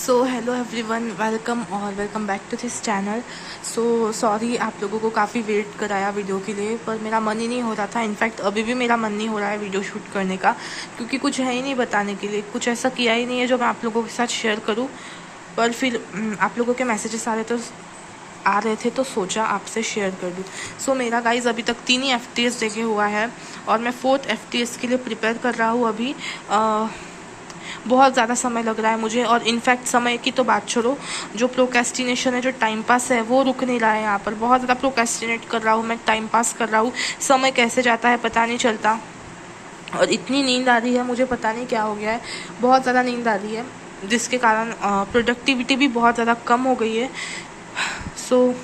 So hello everyone, welcome back to this channel. So sorry आप लोगों को काफ़ी वेट कराया वीडियो के लिए, पर मेरा मन ही नहीं हो रहा था। इनफैक्ट अभी भी मेरा मन नहीं हो रहा है वीडियो शूट करने का, क्योंकि कुछ है ही नहीं बताने के लिए, कुछ ऐसा किया ही नहीं है जो मैं आप लोगों के साथ शेयर करूँ। पर फिर आप लोगों के मैसेजेस आ रहे थे तो सोचा आपसे शेयर कर दूँ। सो मेरा गाइज अभी तक 3 ही FTS देखे हुआ है और मैं 4th FTS के लिए प्रिपेयर कर रहा हूँ अभी। बहुत ज़्यादा समय लग रहा है मुझे, और इनफैक्ट समय की तो बात छोड़ो, जो प्रोक्रेस्टिनेशन है, जो टाइम पास है, वो रुक नहीं रहा है यहाँ पर। बहुत ज़्यादा प्रोक्रेस्टिनेट कर रहा हूँ मैं, टाइम पास कर रहा हूँ, समय कैसे जाता है पता नहीं चलता। और इतनी नींद आ रही है मुझे, पता नहीं क्या हो गया है, बहुत ज़्यादा नींद आ रही है, जिसके कारण प्रोडक्टिविटी भी बहुत ज़्यादा कम हो गई है। सो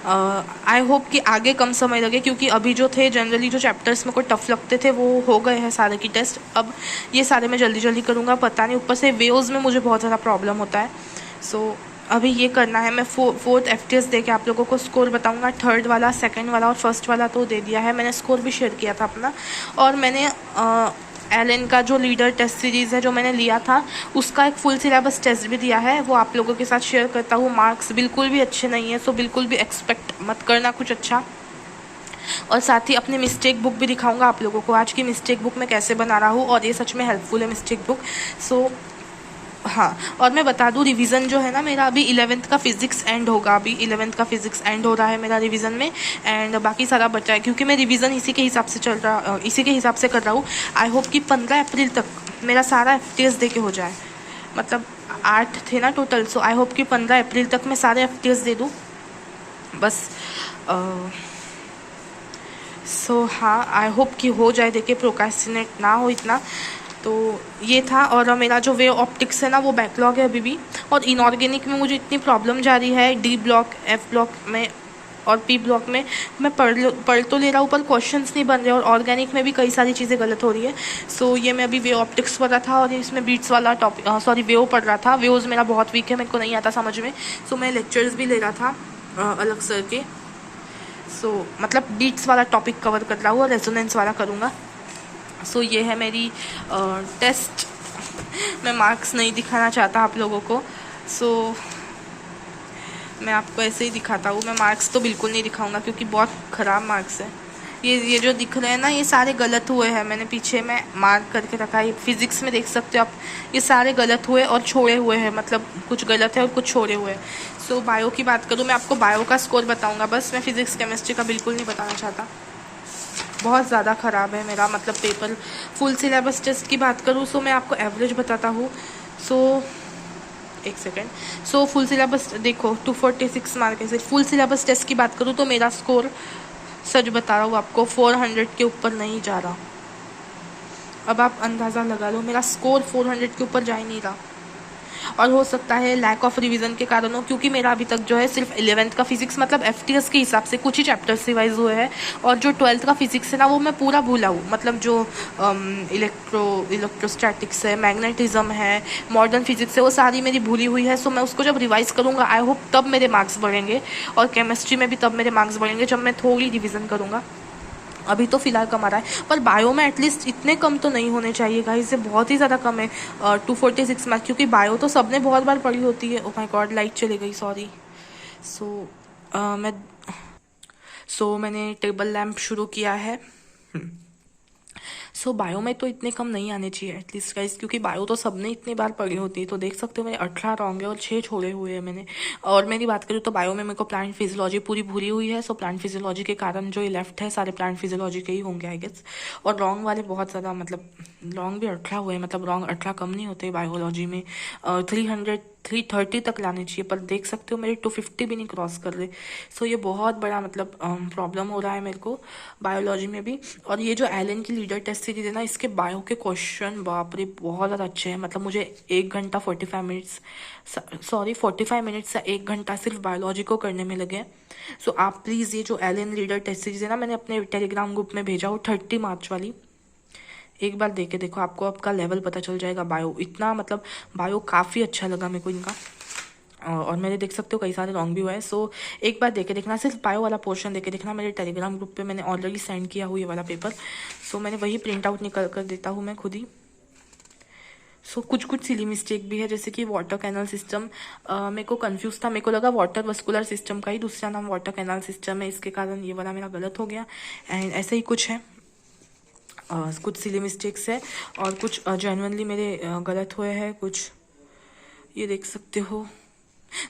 आई होप कि आगे कम समय लगे, क्योंकि अभी जो थे जनरली जो चैप्टर्स मेरे को टफ लगते थे वो हो गए हैं सारे की टेस्ट। अब ये सारे मैं जल्दी जल्दी करूँगा, पता नहीं, ऊपर से वेव्स में मुझे बहुत ज़्यादा प्रॉब्लम होता है। सो अभी ये करना है। मैं 4th FTS दे के आप लोगों को स्कोर बताऊंगा। 3rd वाला, 2nd वाला और 1st वाला तो दे दिया है मैंने, स्कोर भी शेयर किया था अपना। और मैंने एलन का जो लीडर टेस्ट सीरीज़ है जो मैंने लिया था, उसका एक फुल सिलेबस टेस्ट भी दिया है, वो आप लोगों के साथ शेयर करता हूँ। मार्क्स बिल्कुल भी अच्छे नहीं है, सो बिल्कुल भी एक्सपेक्ट मत करना कुछ अच्छा। और साथ ही अपनी मिस्टेक बुक भी दिखाऊंगा आप लोगों को, आज की मिस्टेक बुक मैं कैसे बना रहा हूँ, और ये सच में हेल्पफुल है मिस्टेक बुक। सो हाँ, और मैं बता दूँ, रिवीजन जो है ना मेरा, अभी 11th का फिजिक्स एंड होगा, अभी 11th का फिजिक्स एंड हो रहा है मेरा रिवीजन में, एंड बाकी सारा बचा है, क्योंकि मैं रिवीजन इसी के हिसाब से कर रहा हूँ। आई होप कि 15 अप्रैल तक मेरा सारा FTS दे के हो जाए, मतलब 8 थे ना टोटल। सो आई होप कि 15 अप्रैल तक मैं सारे FTS दे दूँ बस। सो हाँ, आई होप कि हो जाए, देखिए प्रोक्रेस्टिनेट ना हो इतना। तो ये था। और मेरा जो वे ऑप्टिक्स है ना, वो बैकलॉग है अभी भी। और इनऑर्गेनिक में मुझे इतनी प्रॉब्लम जा रही है, D ब्लॉक, F ब्लॉक में और P ब्लॉक में मैं पढ़ तो ले रहा हूँ, पर क्वेश्चंस नहीं बन रहे, और ऑर्गेनिक में भी कई सारी चीज़ें गलत हो रही है। सो ये मैं अभी वे ऑप्टिक्स पढ़ रहा था, और इसमें बीट्स वाला टॉपिक, सॉरी, वेव पढ़ रहा था। वेव्स मेरा बहुत वीक है, मेरे को नहीं आता समझ में। सो मैं लेक्चर्स भी ले रहा था अलग सर के। सो मतलब बीट्स वाला टॉपिक कवर कर रहा हूँ, और रेजोनेंस वाला करूँगा। सो ये है मेरी टेस्ट। मैं मार्क्स नहीं दिखाना चाहता आप लोगों को, सो मैं आपको ऐसे ही दिखाता हूँ। मैं मार्क्स तो बिल्कुल नहीं दिखाऊंगा, क्योंकि बहुत ख़राब मार्क्स है। ये जो दिख रहे हैं ना, ये सारे गलत हुए हैं, मैंने पीछे में मार्क करके रखा है। फिजिक्स में देख सकते हो आप, ये सारे गलत हुए और छोड़े हुए हैं, मतलब कुछ गलत है और कुछ छोड़े हुए हैं। सो बायो की बात करूँ, मैं आपको बायो का स्कोर बताऊँगा बस, मैं फिजिक्स केमिस्ट्री का बिल्कुल नहीं बताना चाहता। बहुत ज़्यादा ख़राब है मेरा मतलब पेपर। फुल सिलेबस टेस्ट की बात करूँ, सो मैं आपको एवरेज बताता हूँ। सो एक सेकेंड। सो फुल सिलेबस देखो, 246 मार्क है। फुल सिलेबस टेस्ट की बात करूँ तो मेरा स्कोर, सच बता रहा हूँ आपको, 400 के ऊपर नहीं जा रहा। अब आप अंदाज़ा लगा लो, मेरा स्कोर 400 के ऊपर जा ही नहीं रहा। और हो सकता है लैक ऑफ रिवीजन के कारण हो, क्योंकि मेरा अभी तक जो है सिर्फ 11th का फिजिक्स, मतलब FTS के हिसाब से कुछ ही चैप्टर्स रिवाइज हुए हैं, और जो 12th का फिजिक्स है ना, वो मैं पूरा भूला हूँ। मतलब जो इलेक्ट्रोस्टैटिक्स है, मैग्नेटिज्म है, मॉडर्न फिजिक्स है, वो सारी मेरी भूली हुई है। सो मैं उसको जब रिवाइज करूँगा, आई होप तब मेरे मार्क्स बढ़ेंगे, और केमिस्ट्री में भी तब मेरे मार्क्स बढ़ेंगे जब मैं थोड़ी रिविज़न करूँगा। अभी तो फिलहाल कम आ रहा है, पर बायो में एटलीस्ट इतने कम तो नहीं होने चाहिए गाइस, इससे बहुत ही ज़्यादा कम है 246 मार्क्स, क्योंकि बायो तो सबने बहुत बार पढ़ी होती है। ओह माय गॉड, लाइट चली गई, सॉरी। सो मैं मैंने टेबल लैम्प शुरू किया है। सो बायो में तो इतने कम नहीं आने चाहिए एटलीस्ट गाइस, क्योंकि बायो तो सबने इतनी बार पढ़ी होती है। तो देख सकते हो मेरे 18 रॉन्ग है और 6 छोड़े हुए हैं मैंने। और मेरी बात करूँ तो बायो में मेरे को प्लांट फिजियोलॉजी पूरी भूली हुई है। सो प्लांट फिजियोलॉजी के कारण जो ये लेफ्ट है, सारे प्लांट फिजियोलॉजी के ही होंगे आई गेस। और रॉन्ग वाले बहुत ज़्यादा, मतलब रॉन्ग भी 18 हुए, मतलब रॉन्ग 18 कम नहीं होते बायोलॉजी में। 330 तक लाने चाहिए, पर देख सकते हो मेरे 250 भी नहीं क्रॉस कर रहे। सो ये बहुत बड़ा मतलब प्रॉब्लम हो रहा है मेरे को बायोलॉजी में भी। और ये जो एलन की लीडर टेस्ट सीरीज है ना, इसके बायो के क्वेश्चन बाप रे बहुत ज़्यादा अच्छे हैं। मतलब मुझे 45 मिनट्स से 1 घंटा सिर्फ बायोलॉजी को करने में लगे। सो आप प्लीज़ ये जो एलन लीडर टेस्ट सीरीज है ना, मैंने अपने टेलीग्राम ग्रुप में भेजा हो, 30 मार्च वाली, एक बार देख के देखो, आपको आपका लेवल पता चल जाएगा। बायो इतना, मतलब बायो काफ़ी अच्छा लगा मेरे को इनका। और मेरे देख सकते हो कई सारे रॉन्ग भी हुआ है। सो एक बार देखे देखना, सिर्फ बायो वाला पोर्शन देखे देखना। मेरे टेलीग्राम ग्रुप पे मैंने ऑलरेडी सेंड किया हुआ ये वाला पेपर। सो मैंने वही प्रिंट आउट निकल कर देता हूँ मैं खुद ही। सो कुछ कुछ सिली मिस्टेक भी है, जैसे कि वाटर कैनल सिस्टम मेरे को कंफ्यूज था, मेरे को लगा वाटर वस्कुलर सिस्टम का ही दूसरा नाम वाटर कैनल सिस्टम है, इसके कारण ये वाला मेरा गलत हो गया। एंड ऐसे ही कुछ है, कुछ सिली मिस्टेक्स है और कुछ जेन्युइनली मेरे गलत हुए हैं कुछ, ये देख सकते हो।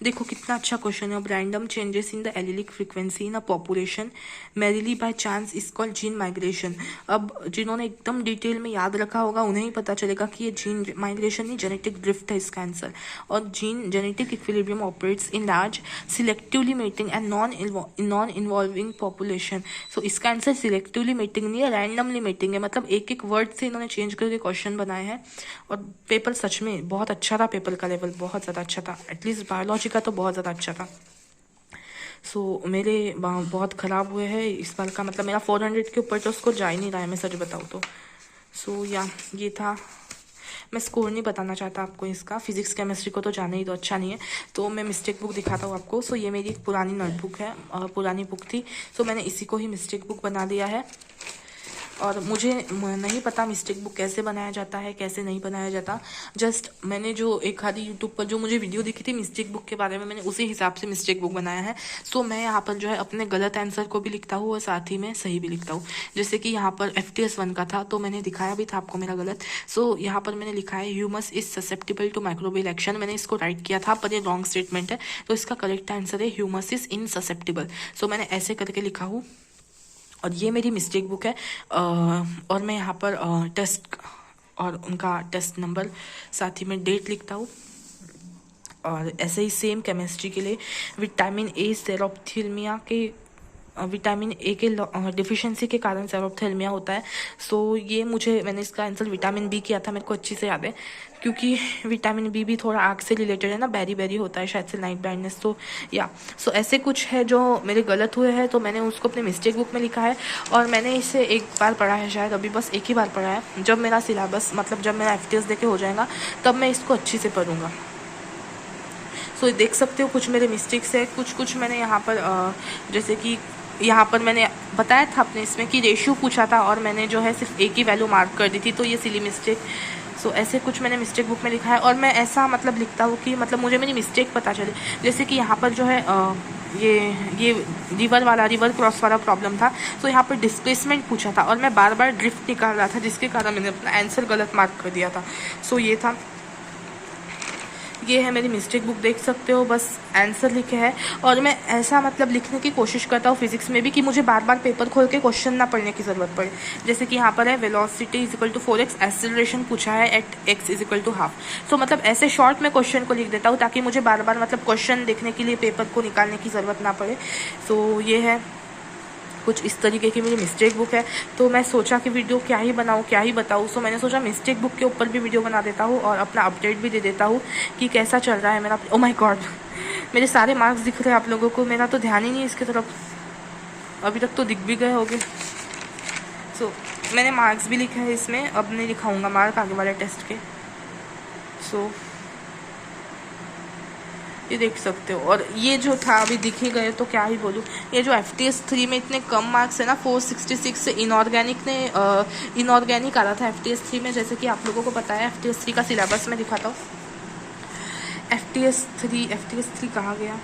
देखो कितना अच्छा क्वेश्चन है। अब random changes in the allylic frequency in a population merrily by chance is called gene migration. अब जिन्होंने एकदम डिटेल में याद रखा होगा उन्हें ही पता चलेगा कि ये जीन माइग्रेशन नहीं, जेनेटिक ड्रिफ्ट है इसका आंसर। और gene genetic equilibrium operates in large selectively mating and non involving population. So इसका आंसर सिलेक्टिवली मेटिंग नहीं है, रैंडमली मेटिंग है। मतलब एक एक वर्ड से इन्होंने चेंज करके क्वेश्चन बनाए हैं। और पेपर सच में बहुत अच्छा था, पेपर का लेवल बहुत ज़्यादा अच्छा था, एटलीस्ट बायोलॉजी का तो बहुत ज़्यादा अच्छा था। सो मेरे बहुत ख़राब हुए हैं इस बार का, मतलब मेरा 400 के ऊपर तो स्कोर जा ही नहीं रहा है, मैं सच बताऊँ तो। सो या ये था, मैं स्कोर नहीं बताना चाहता आपको इसका, फिजिक्स केमिस्ट्री को तो जाने ही तो अच्छा नहीं है। तो मैं मिस्टेक बुक दिखाता हूँ आपको। सो ये मेरी एक पुरानी नोटबुक है, पुरानी बुक थी, सो मैंने इसी को ही मिस्टेक बुक बना दिया है। और मुझे नहीं पता मिस्टेक बुक कैसे बनाया जाता है, कैसे नहीं बनाया जाता। जस्ट मैंने जो एक आधी यूट्यूब पर जो मुझे वीडियो दिखी थी मिस्टेक बुक के बारे में, मैंने उसी हिसाब से मिस्टेक बुक बनाया है। सो मैं यहाँ पर जो है अपने गलत आंसर को भी लिखता हूँ और साथ ही में सही भी लिखता हूँ। जैसे कि यहाँ पर FTS 1 का था, तो मैंने दिखाया भी था आपको मेरा गलत। सो यहाँ पर मैंने लिखा है humus is susceptible to microbial action. मैंने इसको राइट किया था पर ये रॉन्ग स्टेटमेंट है, तो इसका करेक्ट आंसर है ह्यूमस इज इनससेप्टिबल। सो मैंने ऐसे करके लिखा हूँ और ये मेरी मिस्टेक बुक है। और मैं यहाँ पर टेस्ट और उनका टेस्ट नंबर साथ ही में डेट लिखता हूँ। और ऐसे ही सेम केमिस्ट्री के लिए विटामिन ए सेरोप्थेल्मिया के विटामिन ए के डिफिशिएंसी के कारण सेरोप्थेल्मिया होता है। सो ये मैंने इसका आंसर विटामिन बी किया था, मेरे को अच्छी से याद है, क्योंकि विटामिन बी भी थोड़ा आँख से रिलेटेड है ना, बेरी बेरी होता है शायद से, नाइट ब्लाइंडनेस। तो या सो ऐसे कुछ है जो मेरे गलत हुए हैं, तो मैंने उसको अपने मिस्टेक बुक में लिखा है। और मैंने इसे एक बार पढ़ा है शायद, अभी बस एक ही बार पढ़ा है। जब मेरा सिलेबस मतलब जब मेरा FTS देके हो जाएगा तब मैं इसको अच्छी से पढ़ूंगा। सो देख सकते हो कुछ मेरे मिस्टेक्स है, कुछ मैंने यहाँ पर जैसे कि यहाँ पर मैंने बताया था अपने इसमें कि रेशियो पूछा था और मैंने जो है सिर्फ एक ही वैल्यू मार्क कर दी थी, तो ये सिली मिस्टेक। सो ऐसे कुछ मैंने मिस्टेक बुक में लिखा है। और मैं ऐसा मतलब लिखता हूँ कि मतलब मुझे मेरी मिस्टेक पता चले। जैसे कि यहाँ पर जो है ये रिवर क्रॉस वाला प्रॉब्लम था, तो यहाँ पर डिस्प्लेसमेंट पूछा था और मैं बार बार ड्रिफ्ट निकाल रहा था, जिसके कारण मैंने अपना आंसर गलत मार्क कर दिया था। सो ये था, ये है मेरी मिस्टेक बुक, देख सकते हो, बस आंसर लिखे हैं। और मैं ऐसा मतलब लिखने की कोशिश करता हूँ फिजिक्स में भी कि मुझे बार बार पेपर खोल के क्वेश्चन ना पढ़ने की ज़रूरत पड़े। जैसे कि यहाँ पर है velocity is equal to 4x, acceleration पूछा है at x is equal to half. तो मतलब ऐसे शॉर्ट में क्वेश्चन को लिख देता हूँ ताकि मुझे बार बार मतलब क्वेश्चन देखने के लिए पेपर को निकालने की ज़रूरत ना पड़े। सो ये है कुछ इस तरीके की मेरी मिस्टेक बुक है। तो मैं सोचा कि वीडियो क्या ही बनाऊँ, क्या ही बताऊँ। सो मैंने सोचा मिस्टेक बुक के ऊपर भी वीडियो बना देता हूँ और अपना अपडेट भी दे देता हूँ कि कैसा चल रहा है मेरा। ओ माय गॉड, मेरे सारे मार्क्स दिख रहे हैं आप लोगों को, मेरा तो ध्यान ही नहीं है इसकी तरफ, अभी तक तो दिख भी गए होंगे। सो मैंने मार्क्स भी लिखे हैं इसमें, अब नहीं लिखाऊंगा मार्क आगे वाले टेस्ट के। सो ये देख सकते हो। और ये जो था अभी दिख ही गए तो क्या ही बोलूँ, ये जो FTS 3 में इतने कम मार्क्स है ना, 466 से इनऑर्गेनिक इनऑर्गेनिक आ रहा था FTS 3 में। जैसे कि आप लोगों को पता है FTS 3 का सिलेबस में दिखाता हूँ। FTS 3 कहाँ गया,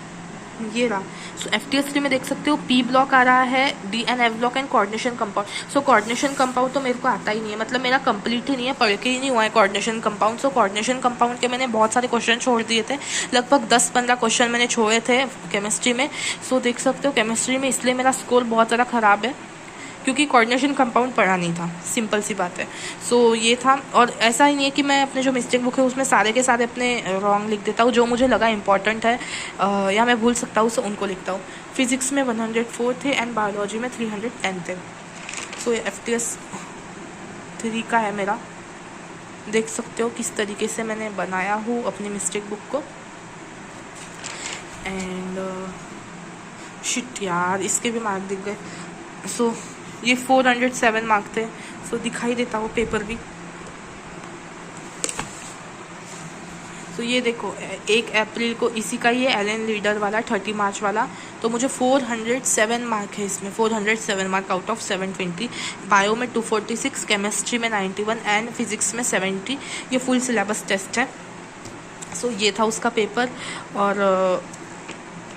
ये रहा। सो FTS 3 में देख सकते हो P ब्लॉक आ रहा है, D and F block and coordination compound. So coordination compound तो मेरे को आता ही नहीं है, मतलब मेरा कंप्लीट ही नहीं है, पढ़ के ही नहीं हुआ है coordination compound. So coordination compound के मैंने बहुत सारे क्वेश्चन छोड़ दिए थे, लगभग 10-15 क्वेश्चन मैंने छोड़े थे केमिस्ट्री में। सो देख सकते हो केमिस्ट्री में इसलिए मेरा स्कोर बहुत ज़्यादा ख़राब है, क्योंकि कोऑर्डिनेशन कंपाउंड पढ़ा नहीं था, सिंपल सी बात है। सो ये था। और ऐसा ही नहीं है कि मैं अपने जो मिस्टेक बुक है उसमें सारे के सारे अपने रॉन्ग लिख देता हूँ, जो मुझे लगा इंपॉर्टेंट है या मैं भूल सकता हूँ, सो उनको लिखता हूँ। फिजिक्स में 104 थे एंड बायोलॉजी में 310 थे। सो ये FTS 3 का है मेरा, देख सकते हो किस तरीके से मैंने बनाया हूँ अपनी मिस्टेक बुक को। एंड शिट यार, इसके भी मार्क दिख गए। सो ये 407 मार्क थे। सो दिखाई देता हूँ पेपर भी। सो ये देखो 1 अप्रैल को इसी का ही है, एलन लीडर वाला 30 मार्च वाला। तो मुझे 407 मार्क है इसमें, 407 मार्क आउट ऑफ 720। बायो में 246, केमिस्ट्री में 91 एंड फिजिक्स में 70। ये फुल सिलेबस टेस्ट है। सो ये था उसका पेपर, और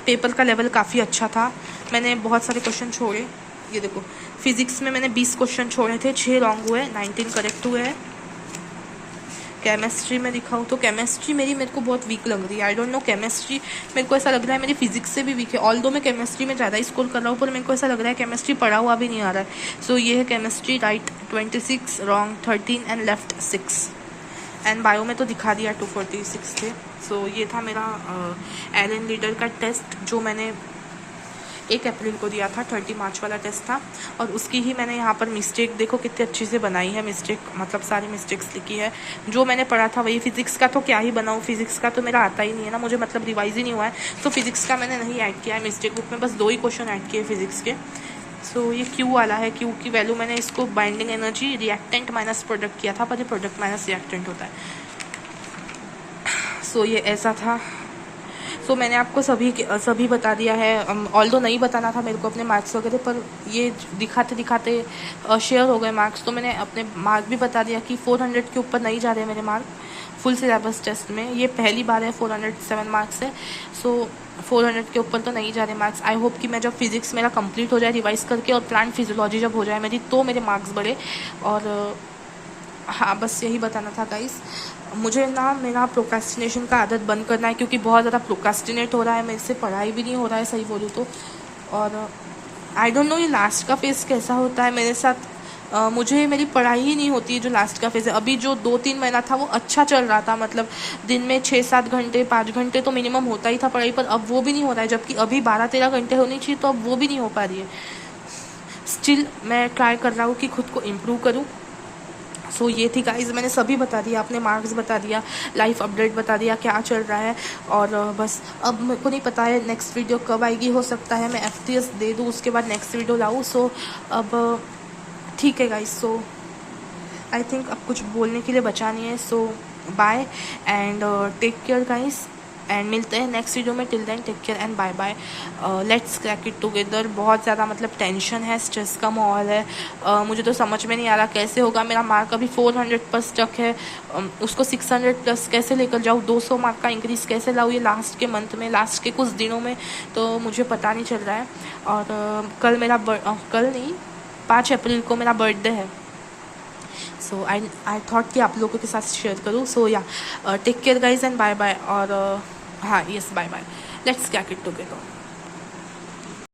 पेपर का लेवल काफ़ी अच्छा था। मैंने बहुत सारे क्वेश्चन छोड़े। ये देखो फिजिक्स में मैंने 20 क्वेश्चन छोड़े थे, 6 रॉन्ग हुए, 19 करेक्ट हुए हैं। केमिस्ट्री में दिखाऊँ तो केमिस्ट्री मेरे को बहुत वीक लग रही है। आई डोंट नो, केमिस्ट्री मेरे को ऐसा लग रहा है मेरी फिजिक्स से भी वीक है। ऑल दो मैं केमिस्ट्री में ज़्यादा स्कोर कर रहा हूँ, पर मेरे को ऐसा लग रहा है केमिस्ट्री पढ़ा हुआ भी नहीं आ रहा है। सो ये है chemistry, right 26, wrong 13 and left 6। And bio में तो दिखा दिया 246 थे। सो ये था मेरा एलन लीडर का टेस्ट, जो मैंने 1 अप्रैल को दिया था। 30 मार्च वाला टेस्ट था, और उसकी ही मैंने यहाँ पर मिस्टेक देखो कितनी अच्छी से बनाई है। मिस्टेक मतलब सारी मिस्टेक्स लिखी है, जो मैंने पढ़ा था वही। फिजिक्स का तो क्या ही बनाऊँ, फिजिक्स का तो मेरा आता ही नहीं है ना, मुझे मतलब रिवाइज ही नहीं हुआ है। तो फिजिक्स का मैंने नहीं ऐड किया है मिस्टेक बुक में, बस 2 ही क्वेश्चन ऐड किए फिजिक्स के। सो ये क्यू वाला है, क्यू की वैल्यू मैंने इसको binding energy reactant minus product किया था, पर ये प्रोडक्ट माइनस रिएक्टेंट होता है। सो ये ऐसा था। सो मैंने आपको सभी बता दिया है। ऑल्दो नहीं बताना था मेरे को अपने मार्क्स वगैरह, पर ये दिखाते दिखाते शेयर हो गए मार्क्स, तो मैंने अपने मार्क भी बता दिया कि 400 के ऊपर नहीं जा रहे मेरे मार्क फुल सिलेबस टेस्ट में। ये पहली बार है 407 मार्क्स है। सो 400 के ऊपर तो नहीं जा रहे मार्क्स। आई होप कि मैं जब फिजिक्स मेरा कंप्लीट हो जाए रिवाइज करके, और प्लांट फिजियोलॉजी जब हो जाए मेरी, तो मेरे मार्क्स बढ़े। और हाँ, बस यही बताना था गाइस। मुझे ना मेरा प्रोक्रेस्टिनेशन का आदत बंद करना है, क्योंकि बहुत ज़्यादा प्रोक्रेस्टिनेट हो रहा है मेरे से, पढ़ाई भी नहीं हो रहा है सही बोलूँ तो। और आई डोंट नो ये लास्ट का फेज़ कैसा होता है मेरे साथ। मुझे मेरी पढ़ाई ही नहीं होती है जो लास्ट का फेज़ है। अभी जो 2-3 महीना था वो अच्छा चल रहा था, मतलब दिन में 6-7 घंटे 5 घंटे तो मिनिमम होता ही था पढ़ाई, पर अब वो भी नहीं हो रहा है। जबकि अभी 12-13 घंटे होनी चाहिए, तो अब वो भी नहीं हो पा रही है। स्टिल मैं ट्राई कर रहा हूँ कि खुद को इम्प्रूव करूँ। सो ये थी गाइस, मैंने सभी बता दिया, अपने मार्क्स बता दिया, लाइफ अपडेट बता दिया क्या चल रहा है। और बस अब मेरे को नहीं पता है नेक्स्ट वीडियो कब आएगी। हो सकता है मैं FTS दे दूँ, उसके बाद नेक्स्ट वीडियो लाऊँ। सो अब ठीक है गाइस। सो आई थिंक अब कुछ बोलने के लिए बचा नहीं है। So bye and take care guys, and मिलते हैं नेक्स्ट वीडियो में। Till then take care and bye bye. Let's crack it together. बहुत ज़्यादा मतलब टेंशन है, स्ट्रेस का माहौल है। मुझे तो समझ में नहीं आ रहा कैसे होगा। मेरा मार्क अभी 400 पर स्टक है, उसको 600 प्लस कैसे लेकर जाऊँ, 200 मार्क का इंक्रीज़ कैसे लाऊँ ये लास्ट के मंथ में, लास्ट के कुछ दिनों में, तो मुझे पता नहीं चल रहा है। और कल मेरा कल नहीं 5 अप्रैल को मेरा बर्थडे है। सो आई थॉट कि आप लोगों के साथ शेयर करूँ। सो या take care guys and bye bye. और हाँ, yes, bye bye. Let's crack it together.